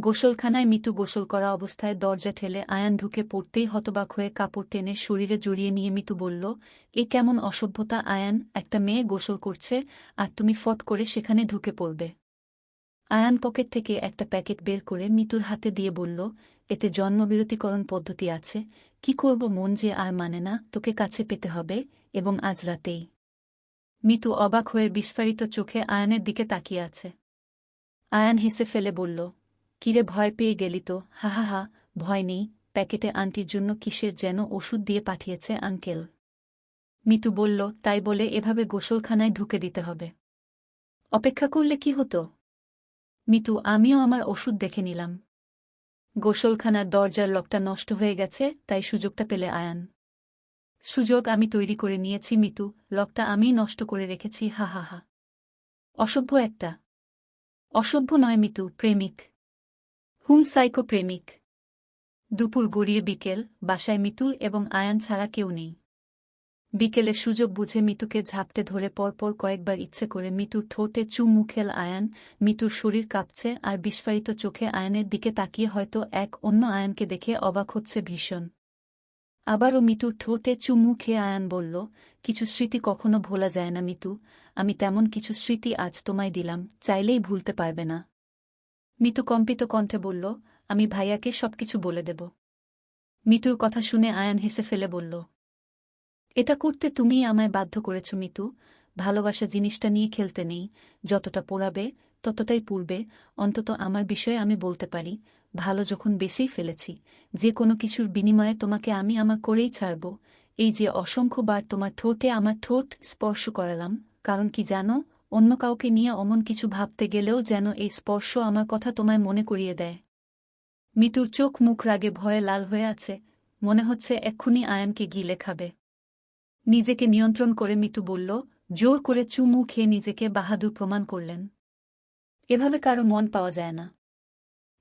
গোসলখানায় মিতু গোসল করা অবস্থায় দরজা ঠেলে আয়ান ঢুকে পড়তেই হতবাক হয়ে কাপড় টেনে শরীরে জড়িয়ে নিয়ে মিতু বলল, এ কেমন অসভ্যতা আয়ান, একটা মেয়ে গোসল করছে আর তুমি ফট করে সেখানে ঢুকে পড়বে। আয়ান পকেট থেকে একটা প্যাকেট বের করে মিতুর হাতে দিয়ে বলল, এতে জন্মবিরতিকরণ পদ্ধতি আছে, কি করব মন যে আর মানে না, তোকে কাছে পেতে হবে, এবং আজ রাতেই। মিতু অবাক হয়ে বিস্ফারিত চোখে আয়ানের দিকে তাকিয়ে আছে। আয়ান হেসে ফেলে বলল, কিরে ভয় পেয়ে গেলি তো? হা হা হা, ভয় নেই, প্যাকেটে আন্টির জন্য কিসের যেন ওষুধ দিয়ে পাঠিয়েছে আঙ্কেল। মিতু বলল, তাই বলে এভাবে গোসলখানায় ঢুকে দিতে হবে? অপেক্ষা করলে কি হতো? মিতু, আমিও আমার ওষুধ দেখে নিলাম। গোসলখানার দরজার লকটা নষ্ট হয়ে গেছে, তাই সুযোগটা পেলে আয়ান। সুযোগ আমি তৈরি করে নিয়েছি মিতু, লকটা আমিই নষ্ট করে রেখেছি, হা হা হা। অসভ্য একটা। অসভ্য নয় মিতু, প্রেমিক। সাইকো প্রেমিক। দুপুর গড়িয়ে বিকেল, বাসায় মিতু এবং আয়ান ছাড়া কেউ নেই। বিকেলে সুযোগ বুঝে মিতুকে ঝাপটে ধরে পরপর কয়েকবার ইচ্ছে করে মিতুর ঠোঁটে চুমু খেল আয়ান। মিতুর শরীর কাঁপছে আর বিস্ফারিত চোখে আয়ানের দিকে তাকিয়ে হয়তো এক অন্য আয়ানকে দেখে অবাক হচ্ছে ভীষণ। আবারও মিতুর ঠোঁটে চুমু খেয়ে আয়ান বলল, কিছু স্মৃতি কখনো ভোলা যায় না মিতু, আমি তেমন কিছু স্মৃতি আজ তোমায় দিলাম, চাইলেই ভুলতে পারবে না। মিতু কম্পিত কণ্ঠে বলল, আমি ভাইয়াকে সবকিছু বলে দেব। মিতুর কথা শুনে আয়ান হেসে ফেলে বলল, এটা করতে তুমিই আমায় বাধ্য করেছ মিতু, ভালোবাসা জিনিসটা নিয়ে খেলতে নেই, যতটা পোড়াবে ততটাই পুড়বে, অন্তত আমার বিষয়ে আমি বলতে পারি, ভালো যখন বেশিই ফেলেছি, যে কোনো কিছুর বিনিময়ে তোমাকে আমি আমার করেই ছাড়ব। এই যে অসংখ্যবার তোমার ঠোঁটে আমার ঠোঁট স্পর্শ করালাম, কারণ কি জানো, অন্য কাউকে নিয়ে অমন কিছু ভাবতে গেলেও যেন এই স্পর্শ আমার কথা তোমায় মনে করিয়ে দেয়। মিতুর চোখ মুখ রাগে ভয়ে লাল হয়ে আছে, মনে হচ্ছে এক্ষুনি আয়ানকে গিলে খাবে। নিজেকে নিয়ন্ত্রণ করে মিতু বলল, জোর করে চুমু খেয়ে নিজেকে বাহাদুর প্রমাণ করলেন। এভাবে কারো মন পাওয়া যায় না।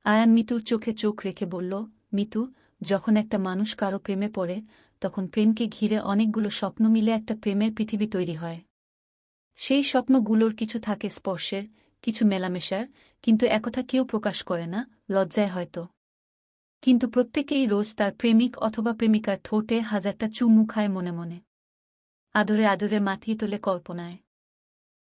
আয়ান মিতুর চোখে চোখ রেখে বলল, মিতু, যখন একটা মানুষ কারো প্রেমে পড়ে, তখন প্রেমকে ঘিরে অনেকগুলো স্বপ্ন মিলে একটা প্রেমের পৃথিবী তৈরি হয়। সেই স্বপ্নগুলোর কিছু থাকে স্পর্শের, কিছু মেলামেশার, কিন্তু একথা কেউ প্রকাশ করে না, লজ্জায় হয়তো। কিন্তু প্রত্যেকেই রোজ তার প্রেমিক অথবা প্রেমিকার ঠোঁটে হাজারটা চুমু খায় মনে মনে। আদরে আদরে মাথিয়ে তোলে কল্পনায়।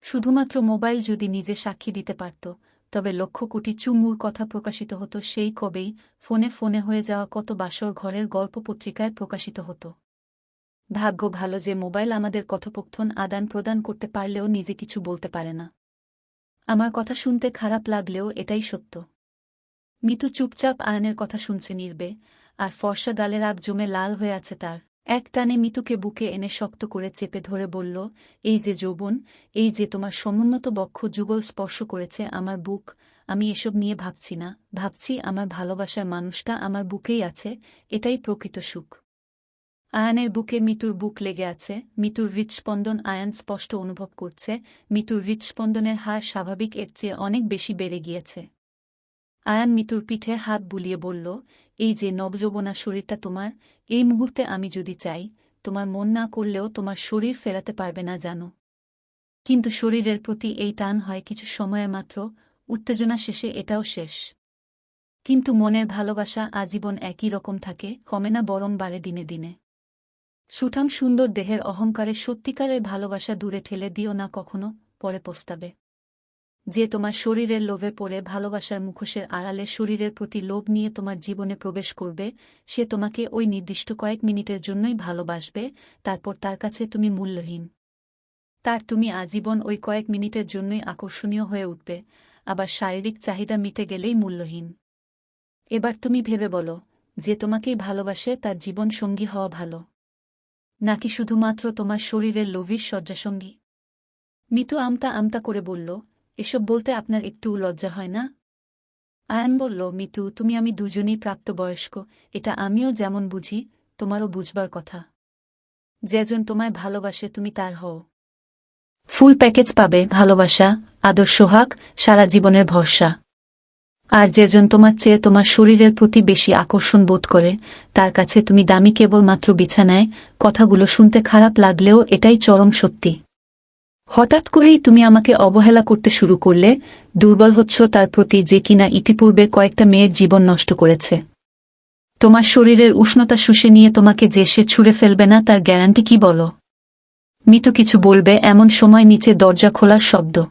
শুধুমাত্র মোবাইল যদি নিজে সাক্ষী দিতে পারত, তবে লক্ষ কোটি চুমুর কথা প্রকাশিত হতো সেই কবেই, ফোনে ফোনে হয়ে যাওয়া কত বাসর ঘরের গল্প পত্রিকায় প্রকাশিত হতো। ভাগ্য ভালো যে মোবাইল আমাদের কথোপকথন আদান প্রদান করতে পারলেও নিজে কিছু বলতে পারে না। আমার কথা শুনতে খারাপ লাগলেও এটাই সত্য। মিতু চুপচাপ আয়নের কথা শুনছে নির্বে, আর ফর্সা গালের আগ জমে লাল হয়ে আছে তার। এক টানে মিতুকে বুকে এনে শক্ত করে চেপে ধরে বলল, এই যে যৌবন, এই যে তোমার সমুন্নত বক্ষ যুগল স্পর্শ করেছে আমার বুক, আমি এসব নিয়ে ভাবছি না, ভাবছি আমার ভালোবাসার মানুষটা আমার বুকেই আছে, এটাই প্রকৃত সুখ। আয়ানের বুকে মিতুর বুক লেগে আছে, মিতুর হৃৎস্পন্দন আয়ান স্পষ্ট অনুভব করছে, মিতুর হৃৎস্পন্দনের হার স্বাভাবিক এর চেয়ে অনেক বেশি বেড়ে গিয়েছে। আয়ান মিতুর পিঠে হাত বুলিয়ে বলল, এই যে নবযৌবনা শরীরটা তোমার, এই মুহূর্তে আমি যদি চাই, তোমার মন না করলেও তোমার শরীর ফেরাতে পারবে না জানো। কিন্তু শরীরের প্রতি এই টান হয় কিছু সময়ের মাত্র, উত্তেজনা শেষে এটাও শেষ। কিন্তু মনের ভালোবাসা আজীবন একই রকম থাকে, কমে না বরং বাড়ে দিনে দিনে। সুঠাম সুন্দর দেহের অহংকারে সত্যিকারের ভালোবাসা দূরে ঠেলে দিও না কখনো, পরে পস্তাবে। যে তোমার শরীরের লোভে পড়ে ভালোবাসার মুখোশের আড়ালে শরীরের প্রতি লোভ নিয়ে তোমার জীবনে প্রবেশ করবে, সে তোমাকে ওই নির্দিষ্ট কয়েক মিনিটের জন্যই ভালোবাসবে, তারপর তার কাছে তুমি মূল্যহীন। তুমি আজীবন ওই কয়েক মিনিটের জন্যই আকর্ষণীয় হয়ে উঠবে, আবার শারীরিক চাহিদা মিটে গেলেই মূল্যহীন। এবার তুমি ভেবে বলো, যে তোমাকেই ভালোবাসে তার জীবন সঙ্গী হওয়া ভালো, নাকি শুধুমাত্র তোমার শরীরের লোভীর শয্যাসঙ্গী? মিতু আমতা আমতা করে বলল, এসব বলতে আপনার একটু লজ্জা হয় না? আয়ান বলল, মিতু, তুমি আমি দুজনেই প্রাপ্তবয়স্ক, এটা আমিও যেমন বুঝি, তোমারও বুঝবার কথা। যেজন তোমায় ভালোবাসে তুমি তার হও। ফুল প্যাকেজ পাবে, ভালোবাসা, আদর, সোহাগ, সারা জীবনের ভরসা। আর যেজন তোমার চেয়ে তোমার শরীরের প্রতি বেশি আকর্ষণ বোধ করে, তার কাছে তুমি দামি কেবলমাত্র বিছানায়। কথাগুলো শুনতে খারাপ লাগলেও এটাই চরম সত্যি। হঠাৎ করেই তুমি আমাকে অবহেলা করতে শুরু করলে, দুর্বল হচ্ছ তার প্রতি যে কিনা ইতিপূর্বে কয়েকটা মেয়ের জীবন নষ্ট করেছে। তোমার শরীরের উষ্ণতা শুষে নিয়ে তোমাকে যে সে ছুঁড়ে ফেলবে না তার গ্যারান্টি কি বলো? মিতু কিছু বলবে এমন সময় নিচে দরজা খোলার শব্দ।